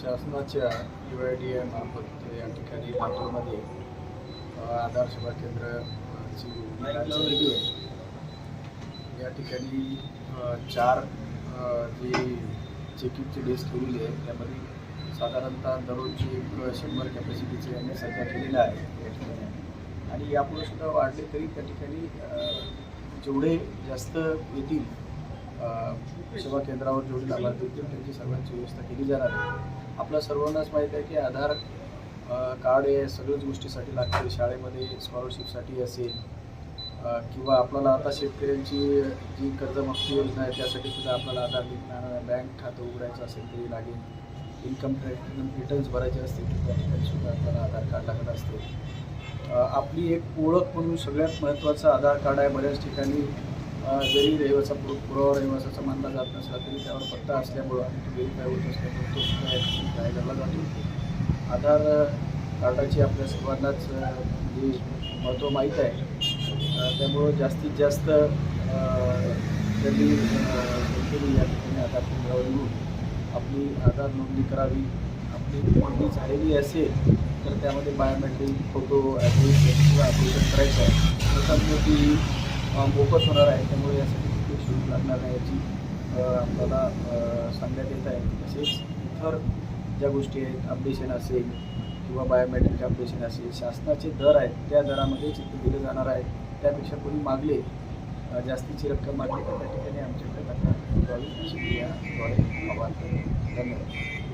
शासनाच्या UIDAI मार्फत या ठिकाणी लातूरमध्ये आधार सेवा केंद्राची चाललेली आहे. या ठिकाणी 4 जे चेकिंगची डेस्क ठेवलेली आहे त्यामध्ये साधारणतः दररोजची एक 100 कॅपॅसिटीचे यांनी सध्या केलेलं आहे या ठिकाणी. आणि यापुढे सुद्धा वाढले तरी त्या ठिकाणी जेवढे जास्त येतील सेवा केंद्रावर जेवढे लाभार्थी होतील त्यांची सर्वांची व्यवस्था केली जाणार आहे. आपल्या सर्वांनाच माहीत आहे की आधार कार्ड हे सगळ्याच गोष्टीसाठी लागते. शाळेमध्ये स्कॉलरशिपसाठी असेल किंवा आपल्याला आता शेतकऱ्यांची जी कर्जमाफी योजना आहे त्यासाठी सुद्धा आपल्याला आधार लिंक बँक खातं उघडायचं असेल तरी लागेल. इन्कम रिटर्न्स भरायचे असतील तर त्या ठिकाणी सुद्धा आपल्याला आधार कार्ड लागत असते. आपली एक ओळख म्हणून सगळ्यात महत्त्वाचं आधार कार्ड आहे. बऱ्याच ठिकाणी जरी पुरावा रहिवासाचा मानला जात नसला तरी त्यावर पत्ता असल्यामुळं आणि तो व्हेरीफाय होत असल्यामुळे तो सुद्धा या ठिकाणी ट्राय केला जातो. आधार कार्डाची आपल्या सर्वांनाच जे महत्त्व माहीत आहे त्यामुळं जास्तीत जास्त त्यांनी या ठिकाणी आधार केंद्रावर येऊन आपली आधार नोंदणी करावी. आपली नोंदणी झालेली असेल तर त्यामध्ये बायोमेट्रिक फोटो ॲड्रेस किंवा ॲप्लिकेशन करायचं आहे. त्याच्यामुळे ती मोफत होणार आहे त्यामुळे यासाठी कुठे शुल्क लागणार नाही याची आपल्याला सांगण्यात येत आहे. तसेच इतर ज्या गोष्टी आहेत अपडेशन असेल किंवा बायोमेट्रिक अपडेशन असेल शासनाचे दर आहेत त्या दरामध्येच इथे दिले जाणार आहे. त्यापेक्षा कोणी मागले जास्तीची रक्कम मागली तर त्या ठिकाणी आमच्याकडे तक्रार नोंदवावी अशी याद्वारे आवाहन करतो. धन्यवाद.